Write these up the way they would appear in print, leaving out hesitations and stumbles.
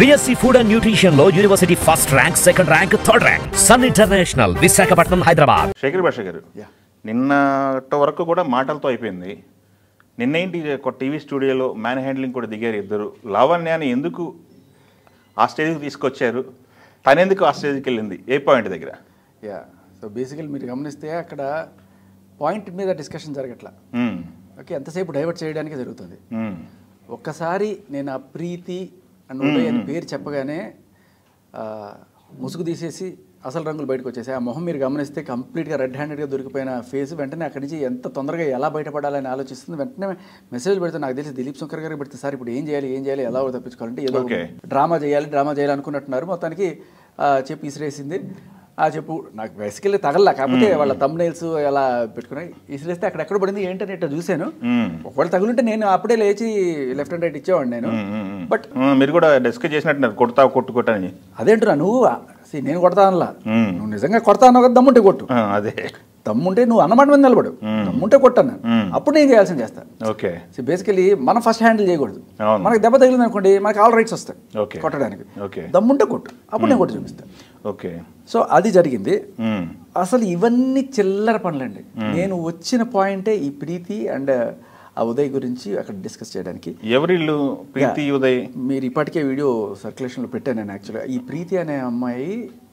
BSc Food and Nutrition లో university first rank, second rank, third rank. Sun International, Visakhapatnam, Hyderabad. Shekhar Bhasha గారు, నిన్నటి వరకు కూడా మాటలతో అయిపోయింది. నిన్నేంటి ఒక టీవీ స్టూడియోలో మ్యాన్ హ్యాండ్లింగ్ కూడా దిగారు ఇద్దరు. లావణ్యాన్ని ఎందుకు ఆ స్టేజ్కి తీసుకొచ్చారు, తనెందుకు ఆ స్టేజ్కి వెళ్ళింది, ఏ పాయింట్ దగ్గర? సో బేసికల్ మీరు గమనిస్తే అక్కడ పాయింట్ మీద డిస్కషన్ జరగట్లా. ఓకే, ఎంతసేపు డైవర్ట్ చేయడానికి జరుగుతుంది. ఒక్కసారి నేను ఆ ప్రీతి అండ్ ఉదయ్ అని పేరు చెప్పగానే ముసుగు తీసేసి అసలు రంగులు బయటకు వచ్చేసాయి. ఆ మొహం మీరు గమనిస్తే కంప్లీట్గా రెడ్ హ్యాండెడ్గా దొరికిపోయిన ఫేస్. వెంటనే అక్కడి నుంచి ఎంత తొందరగా ఎలా బయటపడాలని ఆలోచిస్తుంది. వెంటనే మెసేజ్ పెడితే నాకు తెలిసి దిలీప్ శంకర్ గారికి పెడితే సార్ ఇప్పుడు ఏం చేయాలి ఎలా తప్పించుకోవాలంటే ఏదో డ్రామా చేయాలి అనుకున్నట్టున్నారు. మొత్తానికి చెప్పి ఇసిరేసింది. చెప్పు నాకు బేసికల్లీ తగల్లా, కాకపోతే వాళ్ళ థంబ్నెయిల్స్ ఎలా పెట్టుకున్నాయి ఇసిరేస్తే అక్కడెక్కడ పడింది ఏంటని ఇట్లా చూశాను. ఒకవేళ తగులుంటే నేను అప్పుడే లేచి లెఫ్ట్ అండ్ రైట్ ఇచ్చేవాడు నేను. బట్ మీరు కూడా డిస్కస్ చేసినట్టు కొట్టుకోవటాన్ని అదేంటున్నా నువ్వు నేను కొడతా అనలా, నువ్వు నిజంగా కొడతా అన్నావు కదా, దమ్ముంటే కొట్టు. అదే దమ్ముంటే నువ్వు అన్నమాట మీద నిలబడు, దమ్ముంటే కొట్టాను అప్పుడు నేను చేయాల్సింది చేస్తాను. ఓకే, బేసికలీ మనం ఫస్ట్ హ్యాండిల్ చేయకూడదు. మనకి దెబ్బ తగిలింది అనుకోండి, మనకి ఆల్ రైట్స్ వస్తాయి కొట్టడానికి. దమ్ముంటే కొట్టు, అప్పుడు నేను కొట్టి చూపిస్తాను. ఓకే, సో అది జరిగింది. అసలు ఇవన్నీ చిల్లర పనులండి. నేను వచ్చిన పాయింటే ఈ ప్రీతి అండ్ ఆ ఉదయ్ గురించి అక్కడ డిస్కస్ చేయడానికి. ఎవరిల్లు ప్రీతి ఉదయ్? మీరు ఇప్పటికే వీడియో సర్క్యులేషన్లో పెట్టాను నేను. యాక్చువల్గా ఈ ప్రీతి అనే అమ్మాయి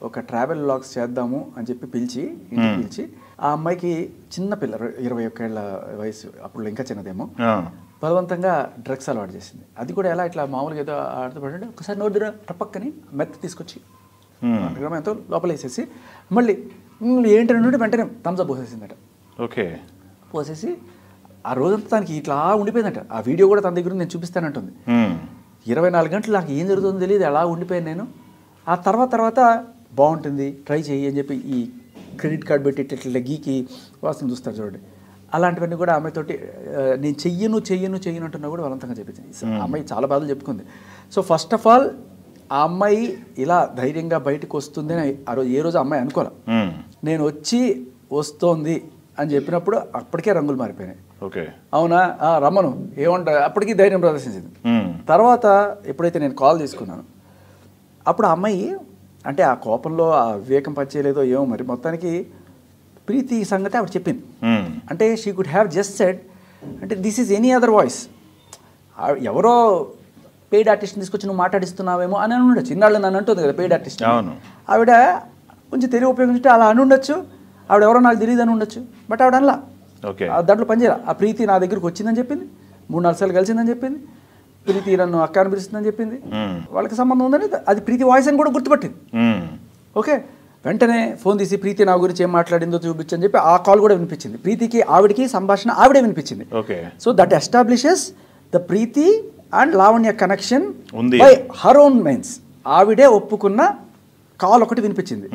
ఒక ట్రావెల్ వ్లాగ్స్ చేద్దాము అని చెప్పి ఇంటికి పిలిచి, ఆ అమ్మాయికి చిన్న పిల్ల 21 ఏళ్ల వయసు, అప్పుడు ఇంకా చిన్నదేమో, బలవంతంగా డ్రగ్స్ అలవాటు చేసింది. అది కూడా ఎలా ఇట్లా మామూలుగా ఏదో ఆడుతూ ఒకసారి నోడురా టపక్కని మెత్త తీసుకొచ్చి ఎంతో లోపల వేసేసి మళ్ళీ ఏంటంటే వెంటనే థమ్స్అప్ పోసేసిందట. ఓకే, పోసేసి ఆ రోజంతా తనకి ఇట్లా ఉండిపోయిందట. ఆ వీడియో కూడా తన దగ్గర నేను చూపిస్తానంటుంది. 24 గంటలు నాకు ఏం జరుగుతుందో తెలియదు, అలా ఉండిపోయాను నేను. ఆ తర్వాత బాగుంటుంది ట్రై చేయి అని చెప్పి ఈ క్రెడిట్ కార్డ్ పెట్టి ఇట్లా గీకి వాసన చూస్తారు చూడండి. అలాంటివన్నీ కూడా అమ్మాయితోటి నేను చెయ్యను అంటున్నా కూడా బలవంతంగా చెప్పింది. అమ్మాయి చాలా బాధలు చెప్పుకుంది. సో ఫస్ట్ ఆఫ్ ఆల్ ఆ అమ్మాయి ఇలా ధైర్యంగా బయటకు వస్తుంది అని ఏ రోజు అమ్మాయి అనుకోలే. నేను వస్తోంది అని చెప్పినప్పుడు అప్పటికే రంగులు మారిపోయినాయి. ఓకే, అవునా రమ్మను ఏమంటా, అప్పటికి ధైర్యం ప్రదర్శించింది. తర్వాత ఎప్పుడైతే నేను కాల్ తీసుకున్నాను అప్పుడు ఆ అమ్మాయి అంటే ఆ కోపంలో ఆ వివేకం పనిచేయలేదో ఏమో మరి, మొత్తానికి ప్రీతి సంగతి ఆవిడ చెప్పింది. అంటే she could have just said అంటే this is any other voice, ఎవరో పెయిడ్ ఆర్టిస్ట్ని తీసుకొచ్చి నువ్వు మాట్లాడిస్తున్నావేమో అని ఉండొచ్చు. ఇన్నాళ్ళు నన్ను అంటుంది కదా పెయిడ్ ఆర్టిస్ట్. ఆవిడ కొంచెం తెలివి ఉపయోగించుంటే అలా అని ఉండొచ్చు. ఆవిడ ఎవరో నాకు తెలియదు అని ఉండొచ్చు. బట్ ఆవిడ అనలా, దాంట్లో పనిచేయాలి. ఆ ప్రీతి నా దగ్గరకు వచ్చిందని చెప్పింది, 3-4 సార్లు కలిసిందని చెప్పింది, ప్రీతి నన్ను అక్క అని పిలుస్తుందని చెప్పింది, వాళ్ళకి సంబంధం ఉందని అది ప్రీతి వాయిస్ అని కూడా గుర్తుపట్టింది. ఓకే, వెంటనే ఫోన్ తీసి ప్రీతి నా గురించి ఏం మాట్లాడిందో చూపించని చెప్పి ఆ కాల్ కూడా వినిపించింది. ప్రీతికి ఆవిడకి సంభాషణ ఆవిడే వినిపించింది. So that establishes the Preethi and Lavanya connection by her own mines. ఆవిడే ఒప్పుకున్న కాల్ ఒకటి వినిపించింది.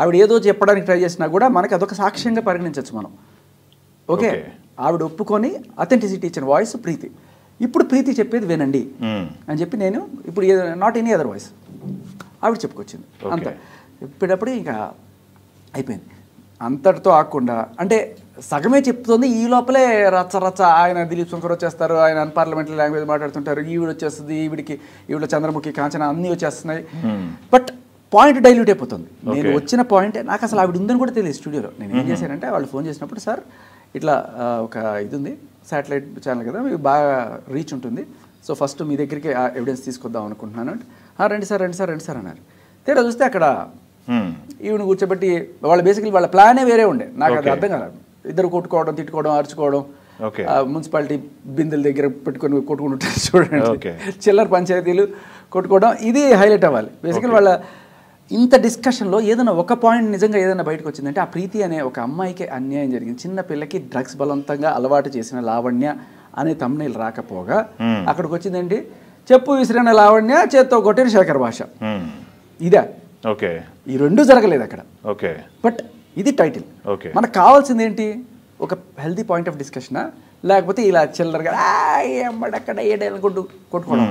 ఆవిడ ఏదో చెప్పడానికి ట్రై చేసినా కూడా మనకి అదొక సాక్ష్యంగా పరిగణించవచ్చు మనం. ఓకే, ఆవిడ ఒప్పుకొని అథెంటిసిటీ ఇచ్చిన వాయిస్ ప్రీతి. ఇప్పుడు ప్రీతి చెప్పేది వినండి అని చెప్పి నేను ఇప్పుడు నాట్ ఎనీ అదర్ వాయిస్ ఆవిడ చెప్పుకొచ్చింది. అంత ఇప్పుడప్పుడు ఇంకా అయిపోయింది. అంతటితో ఆగకుండా అంటే సగమే చెప్తుంది, ఈ లోపలే రచ్చ ఆయన దిలీప్ శంకర్ వచ్చేస్తారు, ఆయన అన్పార్లమెంటరీ లాంగ్వేజ్ మాట్లాడుతుంటారు, ఈవిడ వచ్చేస్తుంది, ఈవిడ చంద్రముఖి కాంచన అన్నీ వచ్చేస్తున్నాయి. బట్ పాయింట్ డైల్యూట్ అయిపోతుంది. నేను వచ్చిన పాయింట్ నాకు అసలు ఆవిడ ఉందని కూడా తెలియదు స్టూడియోలో. నేను ఏం చేశానంటే వాళ్ళు ఫోన్ చేసినప్పుడు, సార్ ఇట్లా ఒక ఇది ఉంది శాటిలైట్ ఛానల్ కదా, మీకు బాగా రీచ్ ఉంటుంది, సో ఫస్ట్ మీ దగ్గరికి ఎవిడెన్స్ తీసుకొద్దాం అనుకుంటున్నాను అంటే, రండి సార్ అన్నారు. తేడా చూస్తే అక్కడ ఈవిని కూర్చోబెట్టి వాళ్ళ బేసికలీ వాళ్ళ ప్లానే వేరే ఉండే. నాకు అది అర్థం కాదు. ఇద్దరు కొట్టుకోవడం, తిట్టుకోవడం, అరుచుకోవడం, మున్సిపాలిటీ బిందెల దగ్గర పెట్టుకొని కొట్టుకుంటుంటారు చూడండి, చిల్లర పంచాయతీలు కొట్టుకోవడం, ఇది హైలైట్ అవ్వాలి. బేసికలీ వాళ్ళ ఇంత డిస్కషన్లో ఏదైనా ఒక పాయింట్ నిజంగా ఏదైనా బయటకు వచ్చిందంటే, ఆ ప్రీతి అనే ఒక అమ్మాయికి అన్యాయం జరిగింది. చిన్న పిల్లకి డ్రగ్స్ బలవంతంగా అలవాటు చేసిన లావణ్య అనే థంబ్నెయిల్ రాకపోగా అక్కడికి వచ్చిందండి చెప్పు విసిరిన లావణ్య, చేత్తో కొట్టిన శేఖర్ భాష. ఇదే ఓకే, ఈ రెండు జరగలేదు అక్కడ. ఓకే, బట్ ఇది టైటిల్. మనకు కావాల్సింది ఏంటి, ఒక హెల్తీ పాయింట్ ఆఫ్ డిస్కషనా, లేకపోతే ఇలా చిల్లరగా ఎమ్మడక్కడ ఏడనుకుంటూ కొట్టుకోవడం.